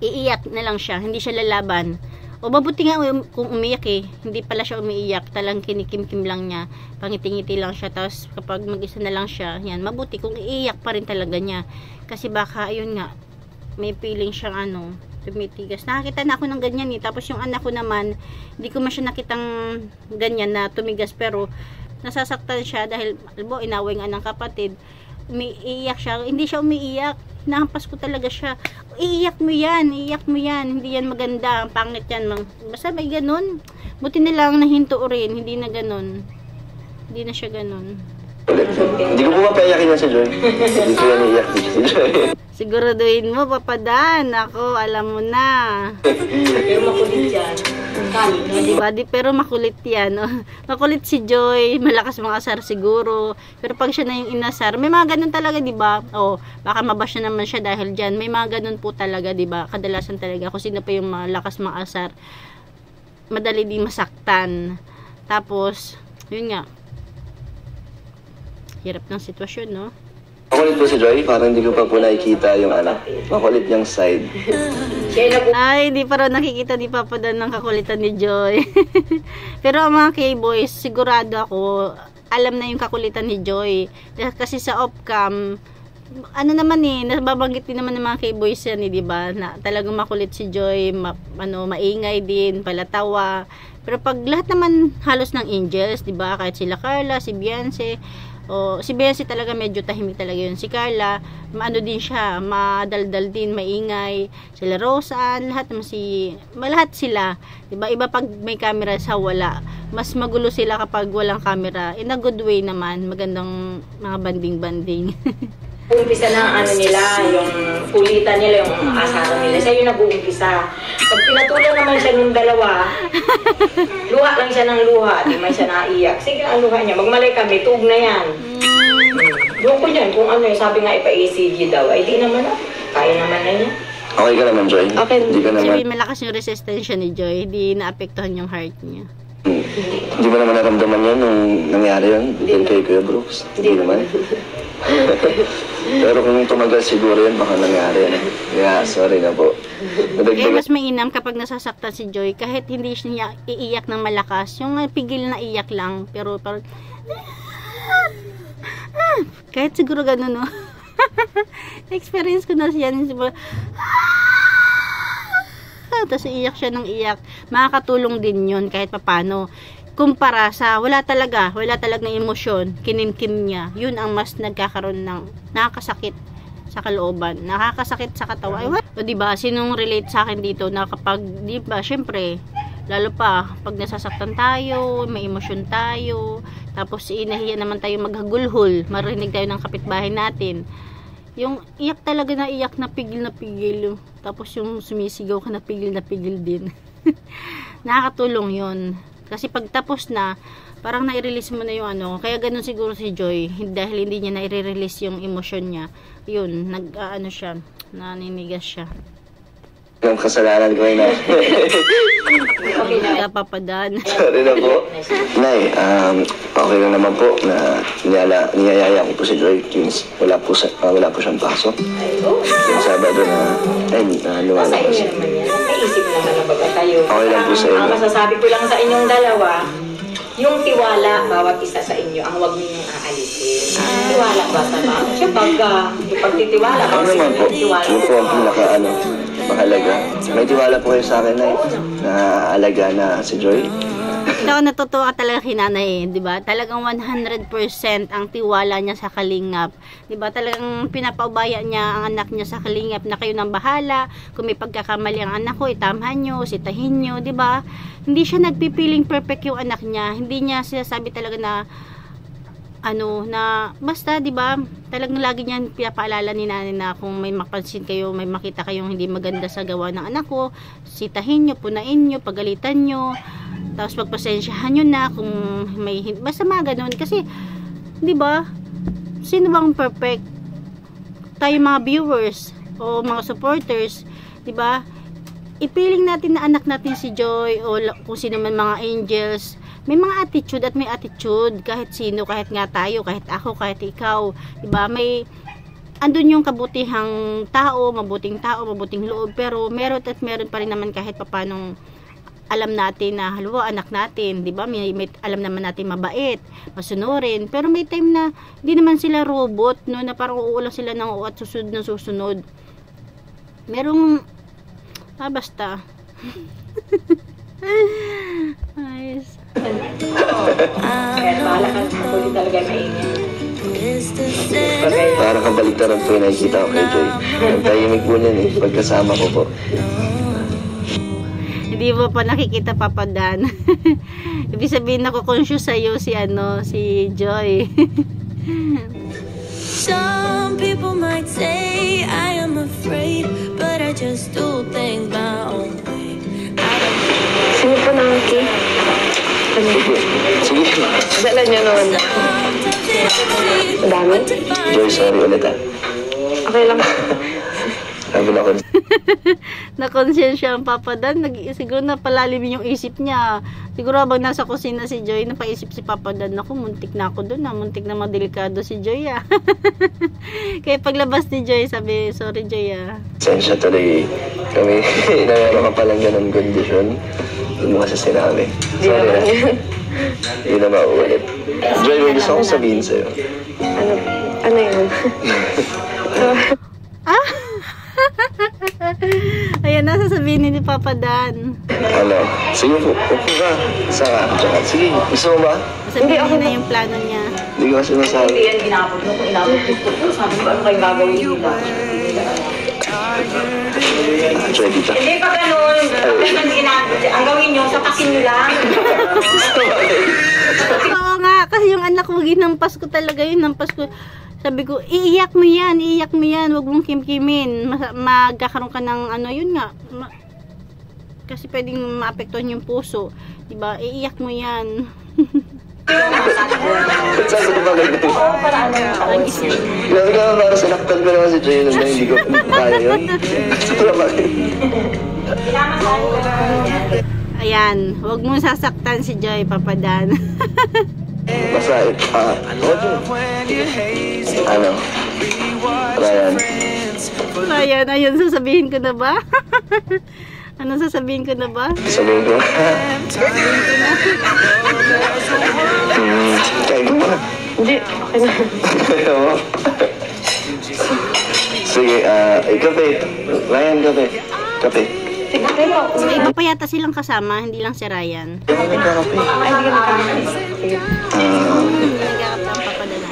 iiyak na lang siya, hindi siya lalaban. O mabuti nga kung umiyak eh, hindi pala siya umiiyak, talang kinikimkim lang niya, pangiti-ngiti lang siya, tapos kapag mag-isa na lang siya, yan, mabuti kung iiyak pa rin talaga niya. Kasi baka, ayun nga, may feeling siyang ano, tumitigas. Nakakita na ako ng ganyan eh. Tapos yung anak ko naman, hindi ko man siya nakitang ganyan na tumigas, pero nasasaktan siya dahil, albo, inaway nga ng kapatid. Umiiyak siya. Hindi siya umiiyak. Nahampas ko talaga siya. Iiyak mo yan, iiyak mo yan. Hindi yan maganda. Ang pangit yan. Basta may ganun. Buti na lang nahinto rin. Hindi na ganun. Hindi na siya ganun. Hindi ko po mapayakin yan si Joy. Hindi ko yan iiyak si Joy. Siguraduhin mo, papadan. Ako, alam mo na. Pero makulit yan. Diba? Pero makulit yan. Oh. Makulit si Joy. Malakas mga asar siguro. Pero pag siya na yung inasar, may mga ganun talaga, diba? Oh, baka mabash na naman siya dahil dyan. May mga ganun po talaga, diba? Kadalasan talaga. Kung sino pa yung malakas mga asar, madali din masaktan. Tapos, yun nga. Hirap ng sitwasyon, no? Makulit po si Joy, parang hindi ko pa po nakikita yung anak. Makulit niyang side. Ay, hindi pa raw nakikita ni Papa Dan ng kakulitan ni Joy. Pero ang mga K-boys, sigurado ako, alam na yung kakulitan ni Joy. Kasi sa off-cam, ano naman eh, nababanggit din naman ng mga K-boys yan eh, diba? Na talagang makulit si Joy, maingay din, palatawa. Pero pag lahat naman halos ng angels, diba? Kahit sila Carla, si Beyonce, o si Beyonce talaga medyo tahimik talaga yun. Si Carla, ano din siya, madaldal din, maingay. Sila Roseanne, lahat sila. Diba? Iba pag may camera sa wala. Mas magulo sila kapag walang camera. In a good way naman, magandang mga banding-banding. Umpisa na ano nila, yung kulitan nila, yung asaran nila. Siya yung nag-uumpisa. Pag pinatulan naman siya nung dalawa, luha lang siya ng luha, di man siya naiyak. Sige ang luha niya, magmalay kami, tuog na yan. Doon ko yan, kung ano yung sabi nga ipa-ECG daw, ay di naman na, kaya naman na niya. Okay ka naman, Joy? Okay. Hindi ka naman. Sabi, malakas yung resistensya ni Joy, hindi naapektuhan yung heart niya. Hindi mo naman naramdaman yun nung nangyari yun? Dito kay Kuya Brooks? Hindi naman. Pero kung tumagal siguro yun, baka nangyari yan. Yeah, sorry na po. Kaya mas mainam kapag nasasaktan si Joy, kahit hindi siya iiyak ng malakas, yung pigil na iyak lang, pero parang, kahit siguro gano'n, no? Experience ko na siya, tapos iiyak siya ng iyak, makakatulong din yun kahit papano. Kumpara sa wala talaga emosyon, kinimkim niya, yun ang mas nagkakaroon ng nakakasakit sa kalooban, nakakasakit sa katawan. O diba, sinong relate sa akin dito na kapag, diba, syempre, lalo pa, pag nasasaktan tayo, may emosyon tayo, tapos inahiya naman tayo maghagulhol, marinig tayo ng kapitbahay natin. Yung iyak talaga na iyak na pigil, tapos yung sumisigaw ka na pigil din. Nakakatulong yun. Kasi pag tapos na, parang nai-release mo na yung ano. Kaya ganun siguro si Joy. Dahil hindi niya nai-release yung emosyon niya. Yun, nag-ano siya, naninigas siya. Yung kasalanan ko na. Okay na. Papadan. Sorry na po. Nay, okay lang naman po na niyayaya ko po si Joy. Wala po siyang pasok. Yung Sabado na, luwala Sa po inyo siya. naman yan. Naisip naman na baga kayo. Okay lang po sa inyo. Ang masasabi ko lang sa inyong dalawa, yung tiwala, bawat isa sa inyo, ang huwag ninyong aalisin. Tiwala ba sa mga? Siya yung pagtitiwala. Ako naman po, yun po ang mahalaga. May tiwala po kayo sa akin na alaga na si Joy. Ikaw natutuwa talaga kay nanay, di ba? Talagang 100% ang tiwala niya sa Kalingap. Di ba? Talagang pinapaubaya niya ang anak niya sa Kalingap na kayo nang bahala. Kung may pagkakamali ang anak ko, itamhan niyo, sitahin niyo, di ba? Hindi siya nagpipiling perfect yung anak niya. Hindi niya sinasabi talaga na na basta, di ba? Talagang lagi niyan pinapaalala ni nanay na kung may mapansin kayo, may makita kayong hindi maganda sa gawa ng anak ko, sitahin niyo, punain niyo, pagalitan niyo. Tapos pagpasensyahan nyo na kung may basta mga ganun. Kasi, di ba, sino bang perfect? Tayo mga viewers o mga supporters, di ba? Ipiling natin na anak natin si Joy o kung sino man mga angels. May mga attitude at may attitude. Kahit sino, kahit nga tayo, kahit ako, kahit ikaw. Di ba? May andun yung kabutihang tao, mabuting loob. Pero meron at meron pa rin naman kahit papanong alam natin na halimbawa anak natin, 'di ba? May alam naman natin mabait, masunurin, pero may time na hindi naman sila robot, no, na parang uulang sila ng uat susunod. Merong basta. Ayos. Kaya bahala ka sa huli talaga mainit. Parang kabaliktaran po yung nakikita ko kay Joy. Ang tahimik po niyan eh, pagkasama ko po. Hindi mo pa nakikita, Papa Dan. Ibig sabihin nako-conscious sa'yo si Joy. Some people might say I am afraid, but I just do things my own way. Sino po ng cake? Sige. Dala niyo noon. Madami? Joy, sorry ulit ah. Okay lang. Sabi na ko. Na-conscious ang Papa Dan. Siguro na palalim yung isip niya. Siguro habang nasa kusina si Joy, napaisip si Papa Dan, ako, muntik na ako doon. Muntik na madelikado si Joy. Kaya paglabas ni Joy, sabi, sorry Joy. Sensya tuloy kami. Nangyayon ka palang ganun kondisyon. Hindi mo kasi sinabi. Sorry na. Hindi na mauulit. Joy, may gusto akong sabihin sa'yo. Ano yun? Ayan, nasasabihin ni Papa Dan. Ano? Sige po, upo ka. Saka, tsaka. Sige, gusto mo ba? Sabihin niya na yung plano niya. Hindi ko kasi masabi. Hindi yan inabot mo. Kung inabot ko, sabi ko, ano kayo gagawin nila? Joy, dito. Hindi pa ganun. Ang gawin nyo, sapakin nyo lang. Oo nga, kasi yung anak ko, ginampas ko talaga yun. Nampas ko. Sabi ko, iiyak mo yan, huwag mong kimkimin. Magkakaroon ka ng yun nga. Kasi pwedeng maapektuhan yung puso. Diba? Iiyak mo yan. Sabi ko ba ganito? Ang isip. Grabe ka para sinaktan ko naman si Joy na hindi ko kaya yun. Ayan, huwag mong sasaktan si Joy, Papa Dan. Basta, Ryan, ayun, sasabihin ko na ba? Ano sasabihin ko na ba? Sabihin ko. Kaya ko ba? Hindi, okay na. Sige, kape. Ryan, kape. Kape. Iba pa yata silang kasama, hindi lang si Ryan. Kape. Ay, hindi ka nagkamali. Sige. Nagkakap ang papadala.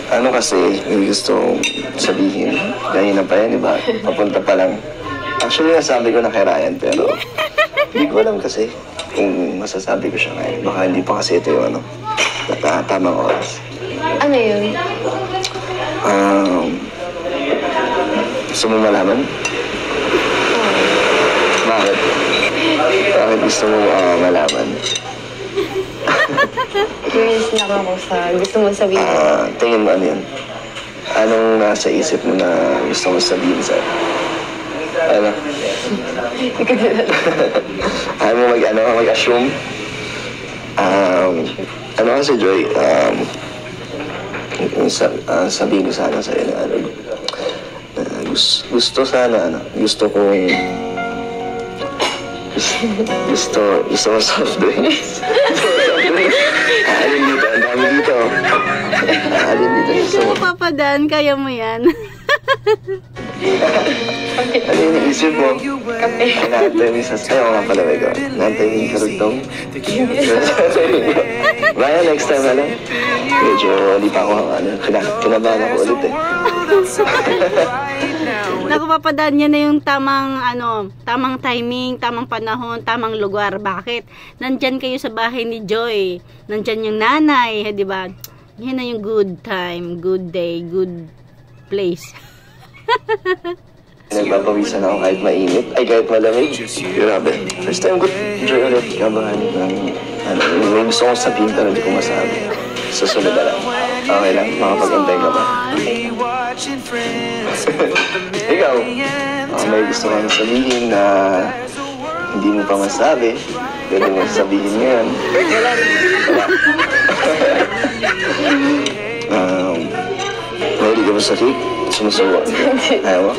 Ano kasi, may gusto sabihin. Kanina pa yan, diba? Papunta pa lang. Actually, nasabi ko na kay Ryan, pero hindi ko alam kasi kung masasabi ko siya ngayon. Baka hindi pa kasi ito yung tamang oras. Ano yun? Gusto mo malaman? Bakit? Bakit gusto mo malaman? Curious lang ako sa gusto mo sabihin. Tingin mo ano yun? Anong nasa isip mo na gusto mo sabihin sa'yo? Ano? Ayaw mo mag-assume? Ano kasi Joy? Sabihin ko sana sa'yo na gusto sana, gusto kong gusto mo soft drinks. Alin dito, ang dami dito. Alin dito, gusto mo. Papa Dan, kaya mo yan. Ano yung iniisip mo? Kape. Naantay mo sa sayo nga pala, Mego. Naantay mo yung karugtong. Baya, next time na lang. Medyo di pa ako, kinabahan ako ulit eh. Naku, papadaan niya na yung tamang timing, tamang panahon, tamang lugar. Bakit? Nandyan kayo sa bahay ni Joy. Nandyan yung nanay, di ba? Yan na yung good time, good day, good place. Nagpapawisan ako kahit mainit, ay kahit malamig. Grabe. First time ko, Joy ulit, kabahan ng, may gusto kong sabihin pero hindi ko masabi. Susunod na lang. Okay lang, makapag-antay ka ba? Ikaw, may gusto kang sabihin na hindi mo pa masabi. Pwede mo sabihin ngayon. Wala. Ready ka ba sa cake? Sumusuwa. Ayaw mo?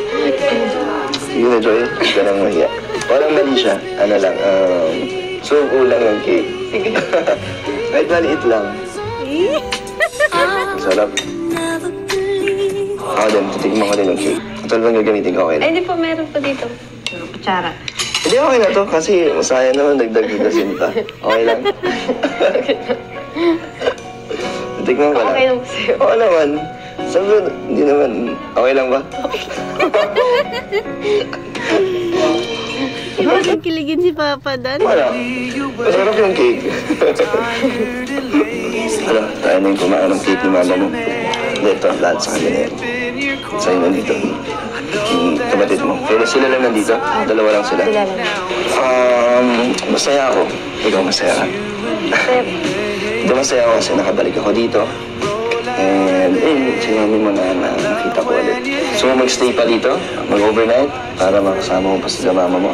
Sige na, Joy. Hindi ka lang mahiya. Walang mali siya. Ano lang, so kulang ang cake. Sige. Kahit maliit lang. Sarap. Ako din, titigman ko din yung cake. Ito lang gagamitin ko, okay Ay, lang. hindi po, meron po dito. Kutsara. Hindi, okay na to kasi masaya naman, dagdag na sinta. Okay lang. Titigman ko lang. Okay lang po sa'yo. Oo naman. Sabi ko, hindi naman. Okay lang ba? Iba kang kiligin si Papa Dan. Wala. Masarap yung cake. Ano, tayo na yung kumain ng cake ni mama mo. Hindi, ito, lahat sa kanya na yan. Sa'yo nandito. Kapatid mo. Pero sila lang nandito? Dalawa lang sila? Sila lang. Masaya ako. Ikaw masaya ka? Hindi masaya ako kasi nakabalik ako dito. And, sinabi mo na nakita ko ulit. So, mag-stay pa dito? Mag-overnight? Para makasama mo pa sila mama mo?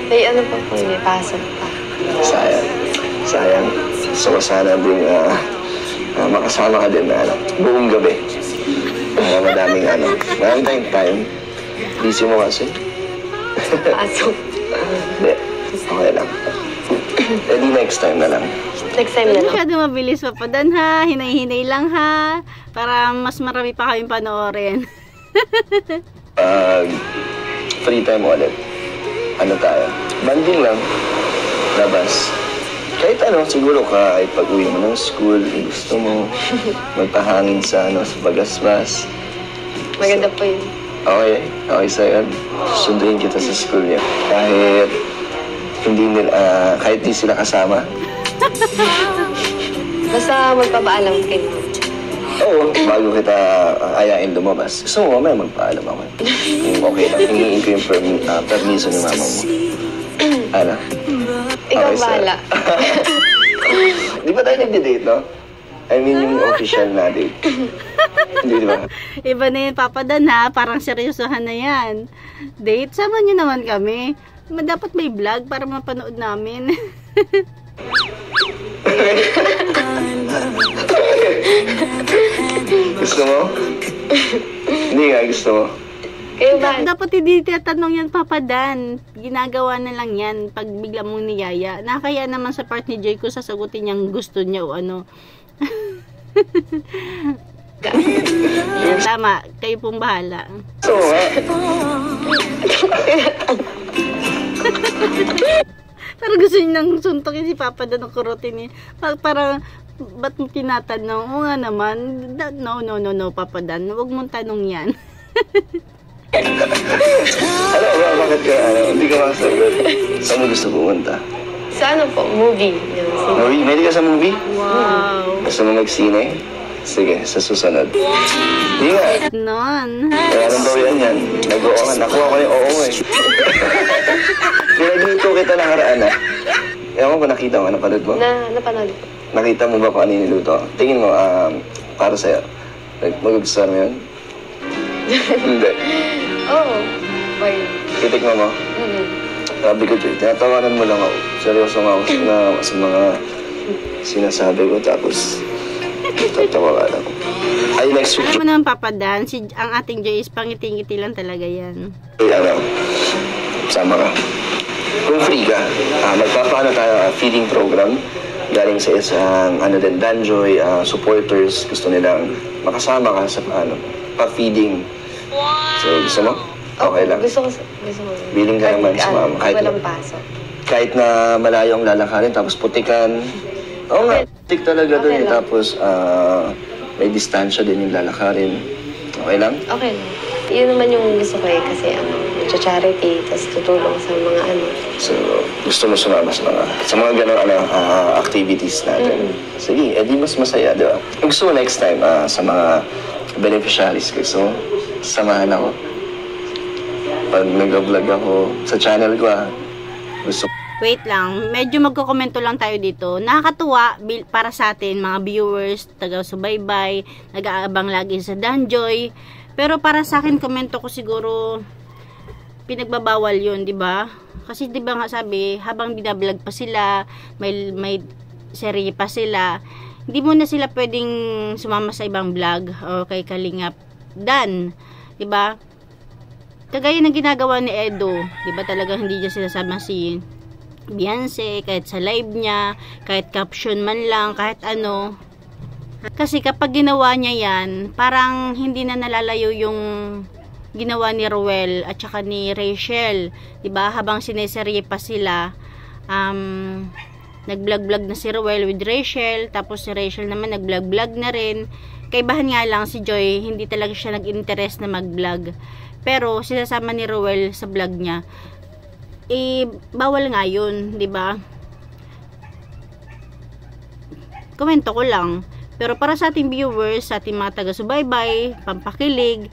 May ano pa po, may pasok pa. Sayang. Sayang. So, sana din makasama ka din na buong gabi. Madaming maraming time. Busy mo kasi. Pasok. Hindi. Okay lang. Edi next time na lang. Next time na lang. Masyado mabilis, Papa Dan, ha? Hinay-hinay lang, ha? Para mas marami pa kayong panoorin. Free time ulit. Ano tayo? Banding lang. Labas. Kahit siguro kahit pag-uwi mo ng school, gusto mo magpahangin sa sa Bagasbas. Maganda po yun. Okay, okay sa'yo. Susunduin kita sa school niya. Kahit kahit di sila kasama. Basta magpapaalam kayo. Oo, bago kita ayain lumabas. Gusto mo mamaya magpaalam ako. Okay lang, hingin ko yung permiso ni mama mo. Ano? Ikaw Okay, bahala. Di ba tayo nagde-date, no? I mean, yung official na date. Hindi, di ba? Iba na yun, Papa Dan, ha? Parang seryosohan na yan. Date, sama niyo naman kami. Dapat may vlog para mapanood namin. Gusto mo? Hindi nga, gusto mo. Kayo ba? Dapat hindi tatanong yan, Papa Dan. Ginagawa na lang yan pag bigla mong niyaya. Nakaya naman sa part ni Joy ko sasagutin niyang gusto niya o ano. Yan, tama. Kayo pong bahala. Gusto mo nga? Parang gusto niyo nang suntokin si Papa Dan ng kurutin niya. Parang, ba't mo tinatanong? O nga naman. No, Papa Dan. Huwag mong tanong yan. Ano ba? Bakit ka, hindi ka makasagot? Saan mo gusto pumunta? Sa ano po? Movie. Yung scene. Movie? May ka sa movie? Wow. Gusto mo mag-sine? Sige, sa susunod. Hindi nga. Non. Kaya nang daw yan. Nag-oo ka. Nakuha ko yung oo eh. Pinagluto kita nakaraan Ewan ko nakita mo. Napanood mo? Napanood po. Nakita mo ba kung ano yung niluto? Tingin mo, para sa'yo. Mag-gustuhan mo yun? Hindi. Oo. Boy. Titikman mo? Sabi ko, Joy, tinatawanan mo lang ako. Seryoso nga ako sa mga sinasabi ko. Tapos, tatawanan ako. Ay, next week. Alam mo naman, Papa Dan, ang ating Joy is pangiti-ngiti lang talaga yan. Sama ka. Kung free ka, magpapaano tayo feeding program galing sa isang Danjoy supporters. Gusto nilang makasama ka sa pa-feeding sa So, gusto mo? Okay lang. Gusto ko. Biling ka naman sa mama. Kahit walang pasok. Kahit na malayo ang lalakarin, tapos putikan. Oo nga, putik talaga doon. Okay lang. Tapos, may distansya din yung lalakarin. Okay lang? Okay lang. Yun naman yung gusto ko kasi charity, tapos tutulong sa mga So, gusto mo sumama sa mga ganong activities natin. Sige, edi mas masaya, di ba? Gusto mo next time sa mga beneficiaries ko, so samahan ako. Pag nag-vlog ako sa channel ko, gusto Wait lang, medyo magkokomento lang tayo dito. Nakakatuwa para sa atin, mga viewers, taga-subaybay, nag-aabang lagi sa Danjoy. Pero para sa akin, komento ko siguro, pinagbabawal yun, di ba? Kasi di ba nga sabi, habang binablog pa sila, may serye pa sila, hindi mo na sila pwedeng sumama sa ibang vlog o kay Kalingap Dan, di ba? Kagaya ng ginagawa ni Edo, di ba talaga hindi niya sinasama si Beyonce, kahit sa live niya, kahit caption man lang, kahit ano. Kasi kapag ginawa niya yan, parang hindi na nalalayo yung ginawa ni Ruel at saka ni Rachel, 'di ba? Habang sineserye pa sila, nag-vlog-vlog na si Ruel with Rachel, tapos si Rachel naman nag-vlog-vlog na rin. Kaibahan nga lang si Joy, hindi talaga siya nag-interest na mag-vlog. Pero sinasama ni Ruel sa vlog niya. Bawal nga 'yun, 'di ba? Komento ko lang. Pero para sa ating viewers, sa ating mga taga-subaybay, pampakilig,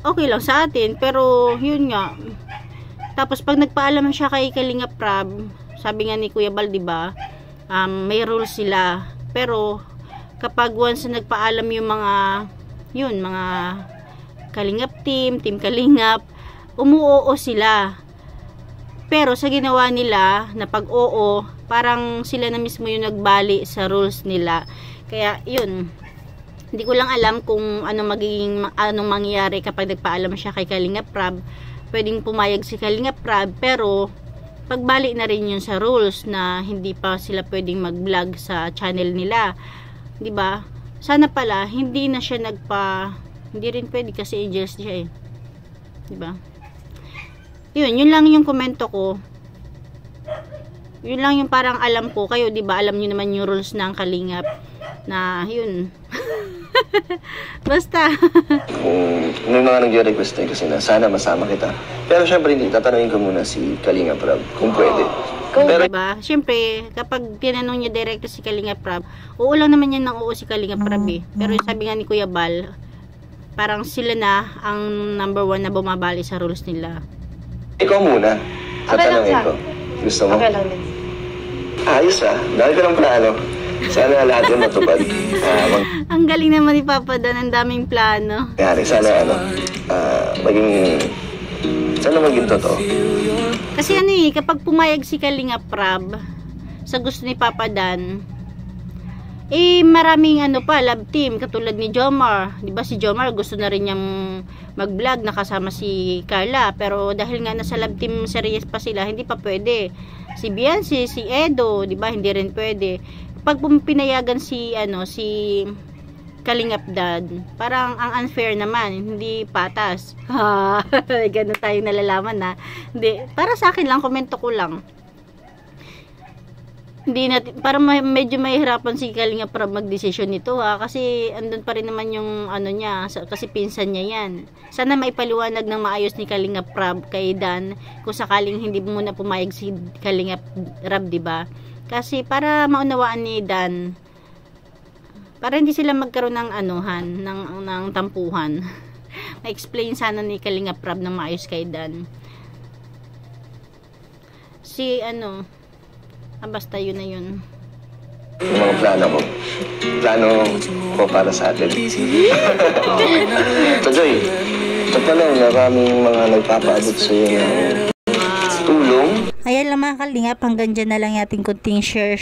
okay lang sa atin. Pero, yun nga. Tapos, pag nagpaalam siya kay Kalingap Rab, sabi nga ni Kuya Bal, diba, may rules sila. Pero, kapag once na nagpaalam yung mga Kalingap team Kalingap, umuoo sila. Pero, sa ginawa nila, na pag-oo, parang sila na mismo yung nagbali sa rules nila. Kaya, yun. Hindi ko lang alam kung anong mangyayari kapag nagpaalam siya kay Kalingap Rab. Pwedeng pumayag si Kalingap Rab, pero pagbali na rin yun sa rules na hindi pa sila pwedeng mag-vlog sa channel nila. 'Di ba? Sana pala hindi na siya hindi rin pwede kasi angels siya eh. 'Di ba? Yun lang yung komento ko. Yun lang yung parang alam ko. Kayo, 'di ba? Alam niyo naman yung rules ng Kalingap na yun. Basta. Kung may mga nag-request na kasi na sana masama kita. Pero syempre hindi, tatanungin ko muna si Kalingap Rab kung pwede. Pero, diba? Syempre, kapag tinanong niya direkto si Kalingap Rab, oo lang naman yan ng oo si Kalingap Rab eh. Pero sabi nga ni Kuya Bal, parang sila na ang number 1 na bumabali sa rules nila. Ikaw muna. Tatanungin ko. Gusto mo? Okay lang din. Ayos dahil ko ng plano. Sana lahat yung matupad. Ang galing naman ni Papa Dan, ang daming plano. Sana maging totoo. Kasi kapag pumayag si Kalingap Rab sa gusto ni Papa Dan, maraming love team katulad ni Jomar. 'Di ba si Jomar gusto na rin niyang mag-vlog nakasama si Carla, pero dahil nga nasa love team series pa sila, hindi pa pwede. Si Beyonce, si Edo, 'di ba, hindi rin pwede. Pag pinayagan si Kalingap Dan, parang ang unfair naman, hindi patas. Ganun tayo nalalaman na. Hindi, para sa akin lang, komento ko lang. Hindi natin, para medyo mahihirapan si Kalingap para mag-desisyon nito kasi andun pa rin naman yung niya, kasi pinsan niya yan. Sana maipaliwanag ng maayos ni Kalingap Rab kay Dan kung sakaling hindi muna pumayag si Kalingap Rab, diba? Kasi para maunawaan ni Dan, para hindi sila magkaroon ng ng tampuhan. Ma-explain sana ni Kalingap Rab ng maayos kay Dan. Basta yun na yun. Yung mga plano ko para sa atin. So Joy, ito pala, maraming mga nagpapaabot sa iyo ng tulong. Ayan lang mga Kalingap, hanggang dyan na lang ating kunting share.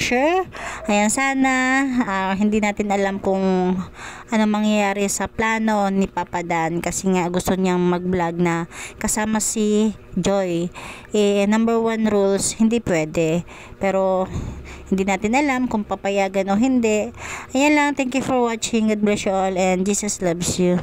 Ayan, sana hindi natin alam kung ano mangyayari sa plano ni Papa Dan, kasi nga gusto niyang mag-vlog na kasama si Joy. Number 1 rules, hindi pwede. Pero hindi natin alam kung papayagan o hindi. Ayan lang, thank you for watching. God bless you all and Jesus loves you.